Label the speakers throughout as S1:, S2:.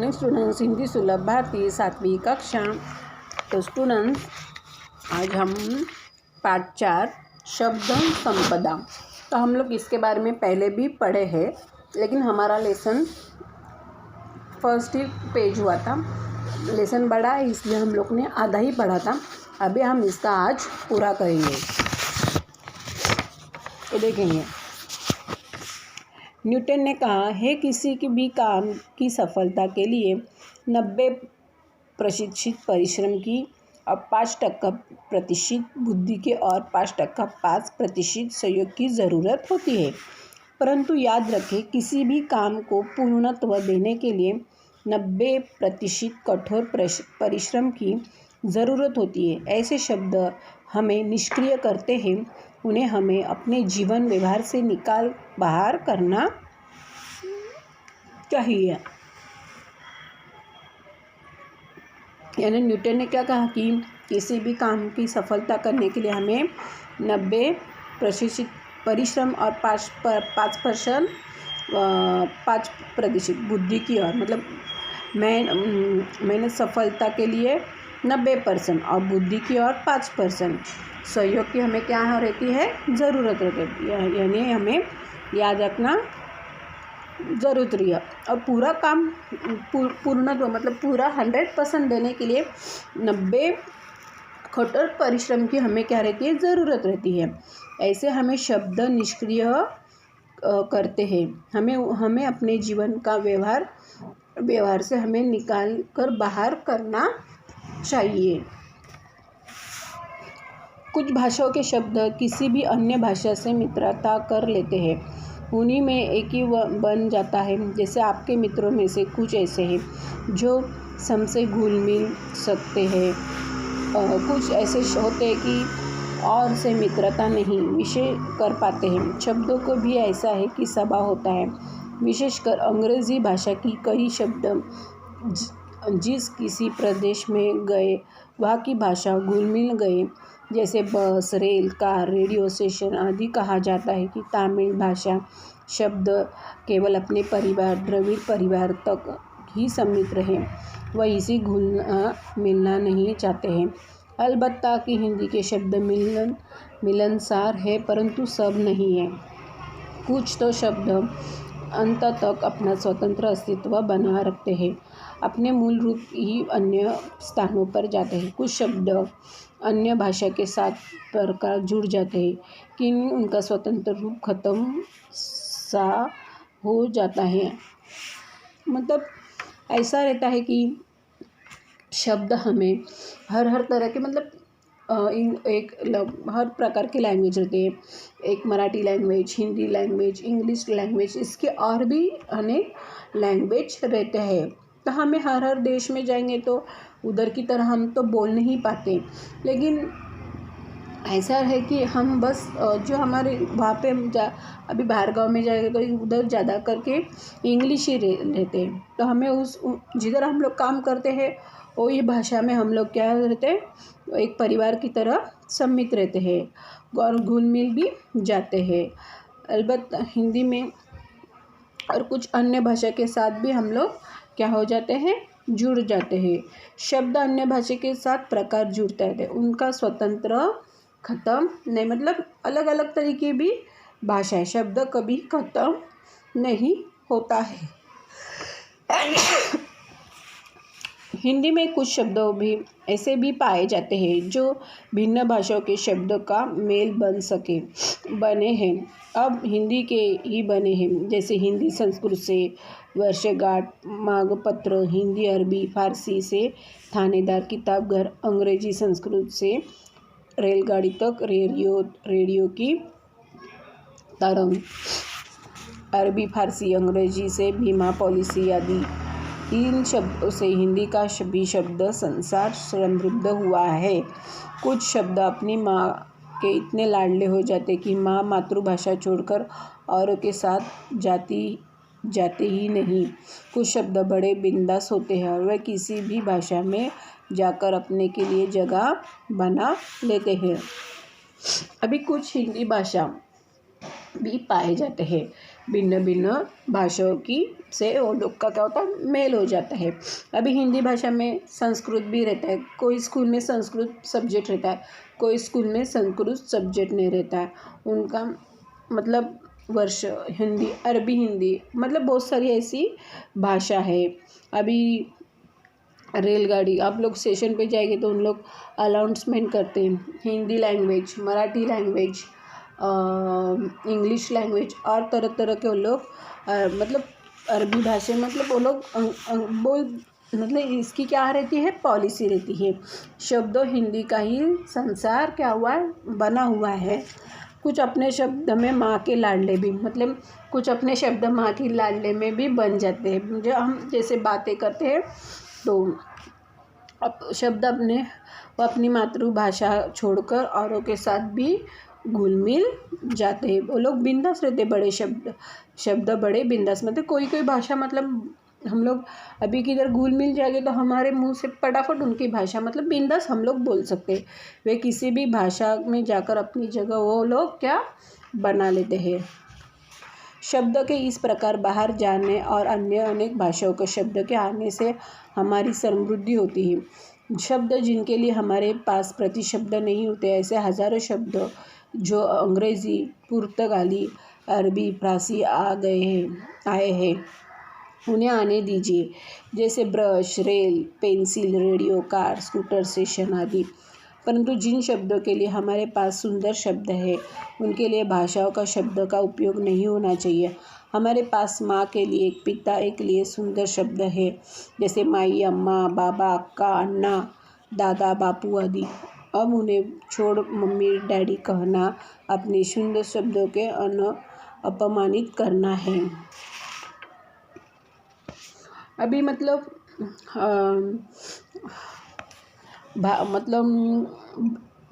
S1: Morning students, Hindi सुलभ भारती 7वीं कक्षा। तो स्टूडेंट्स, आज हम पाठ 4 शब्द संपदा। तो हम लोग इसके बारे में पहले भी पढ़े हैं, लेकिन हमारा लेसन फर्स्ट ही पेज हुआ था। लेसन बड़ा है, इसलिए हम लोग ने आधा ही पढ़ा था। अभी हम इसका आज पूरा करेंगे। तो देखेंगे, न्यूटन ने कहा है किसी की भी काम की सफलता के लिए 90% परिश्रम की और 5% बुद्धि के और 5% सहयोग की ज़रूरत होती है। परंतु याद रखें, किसी भी काम को पूर्णत्व देने के लिए 90% कठोर परिश्रम की ज़रूरत होती है। ऐसे शब्द हमें निष्क्रिय करते हैं, उन्हें हमें अपने जीवन व्यवहार से निकाल बाहर करना चाहिए। यानी न्यूटन ने क्या कहा कि किसी भी काम की सफलता करने के लिए हमें 90% परिश्रम और 5% बुद्धि की और मतलब मेहनत सफलता के लिए 90% और बुद्धि की और 5% सहयोग की हमें क्या रहती है, ज़रूरत रहती है। यानी हमें याद रखना ज़रूरत रही है। और पूरा काम पूर्णत्व मतलब पूरा 100% देने के लिए 90 कठोर परिश्रम की हमें क्या रहती है, ज़रूरत रहती है। ऐसे हमें शब्द निष्क्रिय करते हैं। हमें अपने जीवन का व्यवहार से हमें निकाल कर बाहर करना चाहिए। कुछ भाषाओं के शब्द किसी भी अन्य भाषा से मित्रता कर लेते हैं, उन्हीं में एक ही बन जाता है। जैसे आपके मित्रों में से कुछ ऐसे हैं जो हमसे घुल मिल सकते हैं, कुछ ऐसे होते हैं कि और से मित्रता नहीं विषय कर पाते हैं। शब्दों को भी ऐसा है कि स्वभाव होता है। विशेषकर अंग्रेज़ी भाषा की कई शब्द जिस किसी प्रदेश में गए वहाँ की भाषा घुल मिल गए, जैसे बस, रेल, कार, रेडियो स्टेशन आदि। कहा जाता है कि तमिल भाषा शब्द केवल अपने परिवार द्रविड़ परिवार तक ही सीमित रहे, वह इसी घुलना मिलना नहीं चाहते हैं। अलबत्ता कि हिंदी के शब्द मिलनसार है, परंतु सब नहीं है। कुछ तो शब्द अंत तक अपना स्वतंत्र अस्तित्व बना रखते हैं, अपने मूल रूप ही अन्य स्थानों पर जाते हैं। कुछ शब्द अन्य भाषा के साथ प्रकार जुड़ जाते हैं, कि उनका स्वतंत्र रूप खत्म सा हो जाता है। मतलब ऐसा रहता है कि शब्द हमें हर तरह के मतलब हर प्रकार के लैंग्वेज रहते हैं। एक Marathi language, Hindi language, English language, इसके और भी अनेक लैंग्वेज रहते हैं। तो हमें हर देश में जाएंगे तो उधर की तरह हम तो बोल नहीं पाते, लेकिन ऐसा है कि हम बस जो हमारे वहाँ पे अभी बाहर गाँव में जाएंगे तो उधर ज़्यादा करके इंग्लिश ही रहते हैं। तो हमें जिधर हम लोग काम करते हैं वही भाषा में हम लोग क्या रहते हैं, एक परिवार की तरह सम्मिलित रहते हैं और घुल मिल भी जाते हैं। अलबत्ता हिंदी में और कुछ अन्य भाषा के साथ भी हम लोग क्या हो जाते हैं, जुड़ जाते हैं। शब्द अन्य भाषा के साथ प्रकार जुड़ता है, उनका स्वतंत्र खत्म नहीं, मतलब अलग अलग तरीके भी भाषा है, शब्द कभी खत्म नहीं होता है। हिंदी में कुछ शब्दों भी ऐसे भी पाए जाते हैं जो भिन्न भाषाओं के शब्दों का मेल बने हैं, अब हिंदी के ही बने हैं। जैसे हिंदी संस्कृत से वर्षगांठ, मागपत्र, हिंदी अरबी फारसी से थानेदार, किताब घर, अंग्रेजी संस्कृत से रेलगाड़ी तक, रेडियो की तरंग, अरबी फारसी अंग्रेजी से बीमा पॉलिसी आदि। इन शब्दों से हिंदी का भी शब्द संसार समृद्ध हुआ है। कुछ शब्द अपनी माँ के इतने लाडले हो जाते कि माँ मातृभाषा छोड़कर औरों के साथ जाते ही नहीं। कुछ शब्द बड़े बिंदास होते हैं और वह किसी भी भाषा में जाकर अपने के लिए जगह बना लेते हैं। अभी कुछ हिंदी भाषा भी पाए जाते हैं भिन्न भिन्न भाषाओं की से वो लोग का क्या होता है, मेल हो जाता है। अभी हिंदी भाषा में संस्कृत भी रहता है, कोई स्कूल में संस्कृत सब्जेक्ट रहता है, कोई स्कूल में संस्कृत सब्जेक्ट नहीं रहता है। उनका मतलब वर्ष हिंदी, अरबी हिंदी, मतलब बहुत सारी ऐसी भाषा है। अभी रेलगाड़ी आप लोग स्टेशन पे जाएंगे तो उन लोग अनाउंसमेंट करते हैं, Hindi language, Marathi language, English language और तरह तरह के वो लोग मतलब अरबी भाषा, मतलब वो लोग बोल, मतलब इसकी क्या रहती है, पॉलिसी रहती है। शब्दों हिंदी का ही संसार क्या हुआ है, बना हुआ है। कुछ अपने शब्द में माँ के लाडले भी, मतलब कुछ अपने शब्द माँ के लाडले में भी बन जाते हैं। जो हम जैसे बातें करते हैं तो शब्द अपनी मातृभाषा छोड़कर औरों के साथ भी घुल मिल जाते हैं। वो लोग बिंदास रहते, बड़े शब्द बड़े बिंदास, मतलब कोई भाषा, मतलब हम लोग अभी किधर घुल मिल जाएंगे तो हमारे मुंह से फटाफट उनकी भाषा मतलब बिंदास हम लोग बोल सकते हैं। वे किसी भी भाषा में जाकर अपनी जगह वो लोग क्या बना लेते हैं। शब्द के इस प्रकार बाहर जाने और अन्य अनेक भाषाओं के शब्द के आने से हमारी समृद्धि होती है। शब्द जिनके लिए हमारे पास प्रतिशब्द नहीं होते, ऐसे हजारों शब्द जो अंग्रेज़ी, पुर्तगाली, अरबी, फारसी आए हैं उन्हें आने दीजिए, जैसे brush, rail, pencil, radio, car, scooter, station आदि। परंतु जिन शब्दों के लिए हमारे पास सुंदर शब्द है उनके लिए भाषाओं का शब्द का उपयोग नहीं होना चाहिए। हमारे पास माँ के लिए एक, पिता एक लिए सुंदर शब्द है, जैसे माई, अम्मा, बाबा, अक्का, अन्ना, दादा, बापू आदि। अब उन्हें छोड़ मम्मी डैडी कहना अपने सुंदर शब्दों के अपमानित करना है। अभी मतलब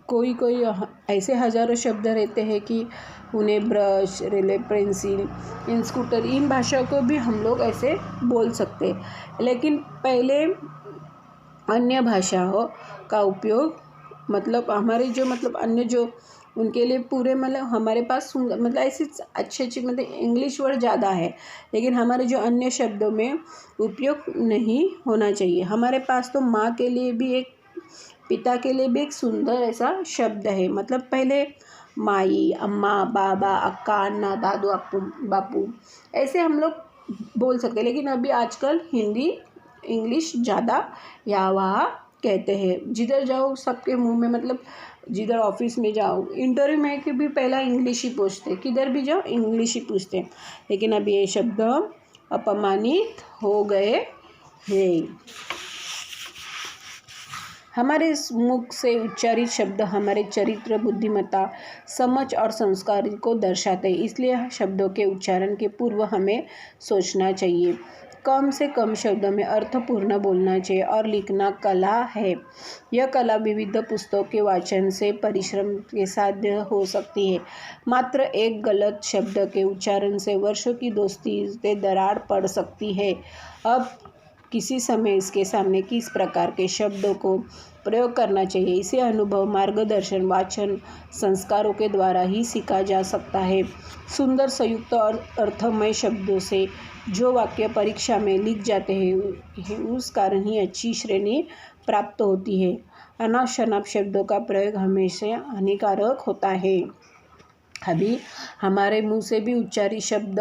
S1: कोई ऐसे हजारों शब्द रहते हैं कि उन्हें ब्रश, रेल, पेंसिल, इन स्कूटर, इन भाषाओं को भी हम लोग ऐसे बोल सकते हैं। लेकिन पहले अन्य भाषाओं का उपयोग, मतलब हमारे जो मतलब अन्य जो उनके लिए पूरे, मतलब हमारे पास सुंदर, मतलब ऐसे अच्छे मतलब इंग्लिश वर्ड ज़्यादा है, लेकिन हमारे जो अन्य शब्दों में उपयोग नहीं होना चाहिए। हमारे पास तो माँ के लिए भी एक, पिता के लिए भी एक सुंदर ऐसा शब्द है। मतलब पहले माई, अम्मा, बाबा, अक्का, अन्ना, दादू, बापू ऐसे हम लोग बोल सकते हैं। लेकिन अभी आजकल हिंदी, इंग्लिश ज़्यादा यहाँ वहाँ कहते हैं। जिधर जाओ सबके मुंह में, मतलब जिधर ऑफिस में जाओ, इंटरव्यू में कि भी पहला इंग्लिश ही पूछते, किधर भी जाओ इंग्लिश ही पूछते। लेकिन अब ये शब्द अपमानित हो गए हैं। हमारे मुख से उच्चारित शब्द हमारे चरित्र, बुद्धिमत्ता, समझ और संस्कार को दर्शाते हैं। इसलिए शब्दों के उच्चारण के पूर्व हमें सोचना चाहिए। कम से कम शब्दों में अर्थपूर्ण बोलना चाहिए। और लिखना कला है। यह कला विविध पुस्तकों के वाचन से, परिश्रम के साथ हो सकती है। मात्र एक गलत शब्द के उच्चारण से वर्षों की दोस्ती से दरार पड़ सकती है। अब किसी समय इसके सामने किस प्रकार के शब्दों को प्रयोग करना चाहिए, इसे अनुभव, मार्गदर्शन, वाचन, संस्कारों के द्वारा ही सीखा जा सकता है। सुंदर, संयुक्त और अर्थमय शब्दों से जो वाक्य परीक्षा में लिख जाते हैं उस कारण ही अच्छी श्रेणी प्राप्त होती है। अनाप शनाप शब्दों का प्रयोग हमेशा हानिकारक होता है। अभी हमारे मुंह से भी उच्चारित शब्द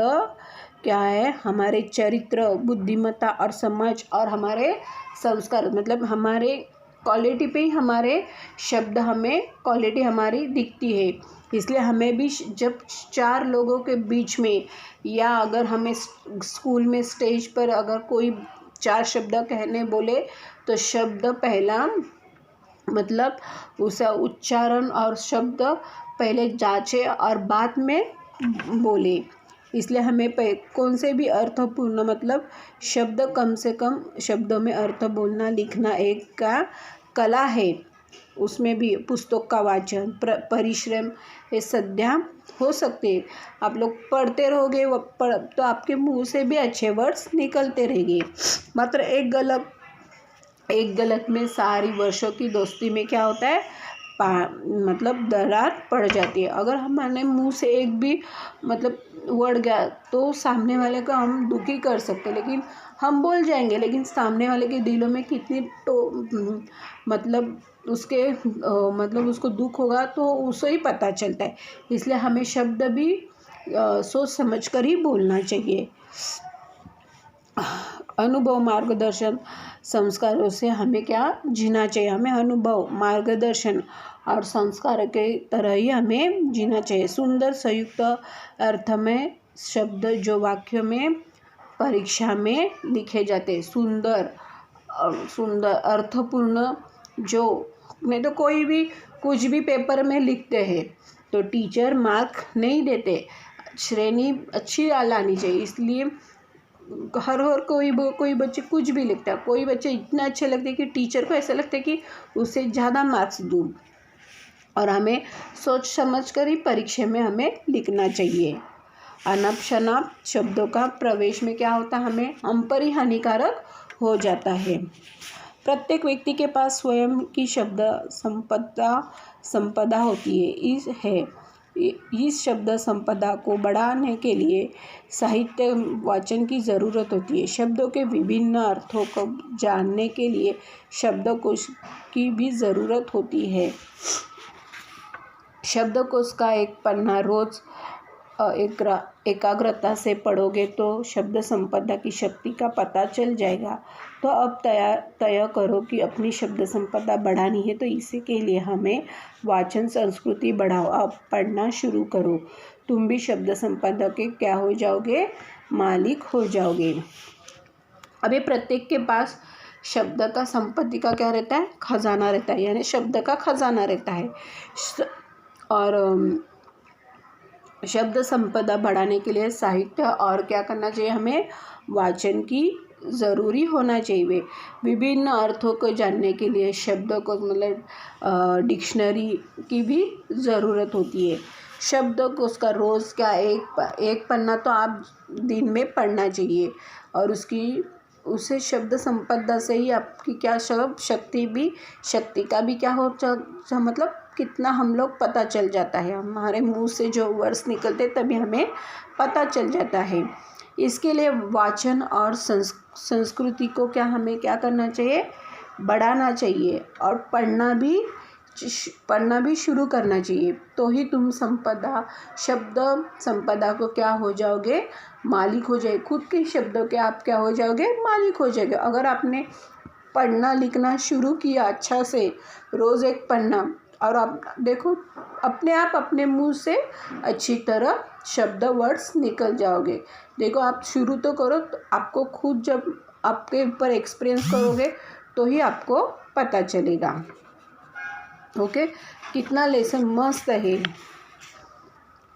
S1: क्या है, हमारे चरित्र, बुद्धिमत्ता और समझ और हमारे संस्कार, मतलब हमारे क्वालिटी पे ही हमारे शब्द, हमें क्वालिटी हमारी दिखती है। इसलिए हमें भी जब 4 लोगों के बीच में, या अगर हमें स्कूल में स्टेज पर अगर कोई 4 शब्द कहने बोले तो शब्द पहला, मतलब उसका उच्चारण और शब्द पहले जांचे और बाद में बोले। इसलिए हमें कौन से भी अर्थपूर्ण, मतलब शब्द, कम से कम शब्दों में अर्थ बोलना, लिखना एक का कला है। उसमें भी पुस्तक का वाचन, परिश्रम, ये सद्या हो सकते हैं। आप लोग पढ़ते रहोगे तो आपके मुंह से भी अच्छे वर्ड्स निकलते रहेंगे। मात्र एक गलत में सारी वर्षों की दोस्ती में क्या होता है, मतलब दरार पड़ जाती है। अगर हमारे मुंह से एक भी मतलब वर्ड गया तो सामने वाले को हम दुखी कर सकते, लेकिन हम बोल जाएंगे, लेकिन सामने वाले के दिलों में कितनी मतलब उसके मतलब उसको दुख होगा तो उसे ही पता चलता है। इसलिए हमें शब्द भी सोच समझ कर ही बोलना चाहिए। अनुभव, मार्गदर्शन, संस्कारों से हमें क्या जीना चाहिए। हमें अनुभव, मार्गदर्शन और संस्कार के तरह ही हमें जीना चाहिए। सुंदर संयुक्त अर्थ में शब्द जो वाक्यों में परीक्षा में लिखे जाते हैं, सुंदर सुंदर अर्थपूर्ण, जो नहीं तो कोई भी कुछ भी पेपर में लिखते हैं तो टीचर मार्क नहीं देते, श्रेणी अच्छी लानी चाहिए। इसलिए हर कोई बच्चे कुछ भी लिखता है, कोई बच्चे इतना अच्छे लगते हैं कि टीचर को ऐसा लगता है कि उससे ज़्यादा मार्क्स दूँ। और हमें सोच समझ कर ही परीक्षा में हमें लिखना चाहिए। अनाप शनाप शब्दों का प्रवेश में क्या होता है, हमें हम पर ही हानिकारक हो जाता है। प्रत्येक व्यक्ति के पास स्वयं की शब्द संपदा होती है। इस शब्द संपदा को बढ़ाने के लिए साहित्य वाचन की ज़रूरत होती है। शब्दों के विभिन्न अर्थों को जानने के लिए शब्दकोश की भी ज़रूरत होती है। शब्दकोश का एक पन्ना रोज एकाग्रता से पढ़ोगे तो शब्द संपदा की शक्ति का पता चल जाएगा। तो अब तय करो कि अपनी शब्द संपदा बढ़ानी है, तो इसी के लिए हमें वाचन संस्कृति बढ़ाओ। अब पढ़ना शुरू करो, तुम भी शब्द संपदा के क्या हो जाओगे, मालिक हो जाओगे। अभी प्रत्येक के पास शब्द का संपत्ति का क्या रहता है, खजाना रहता है, यानी शब्द का खजाना रहता है। और शब्द संपदा बढ़ाने के लिए साहित्य और क्या करना चाहिए, हमें वाचन की ज़रूरी होना चाहिए। विभिन्न अर्थों को जानने के लिए शब्द को मतलब डिक्शनरी की भी ज़रूरत होती है। शब्द को उसका रोज़ का एक पन्ना तो आप दिन में पढ़ना चाहिए, और उसे शब्द संपदा से ही आपकी क्या शक्ति का भी क्या हो मतलब कितना हम लोग पता चल जाता है। हमारे मुंह से जो वर्ड्स निकलते तभी हमें पता चल जाता है। इसके लिए वाचन और संस्कृति को हमें क्या करना चाहिए, बढ़ाना चाहिए, और पढ़ना भी शुरू करना चाहिए। तो ही तुम शब्द संपदा को क्या हो जाओगे, मालिक हो जाए। खुद के शब्दों के आप क्या हो जाओगे, मालिक हो जाओगे। अगर आपने पढ़ना लिखना शुरू किया अच्छा से, रोज़ एक पन्ना, और आप देखो अपने आप अपने मुंह से अच्छी तरह वर्ड्स निकल जाओगे। देखो आप शुरू तो करो, तो आपको खुद जब आपके ऊपर एक्सपीरियंस करोगे तो ही आपको पता चलेगा। ओके, कितना लेसन मस्त है।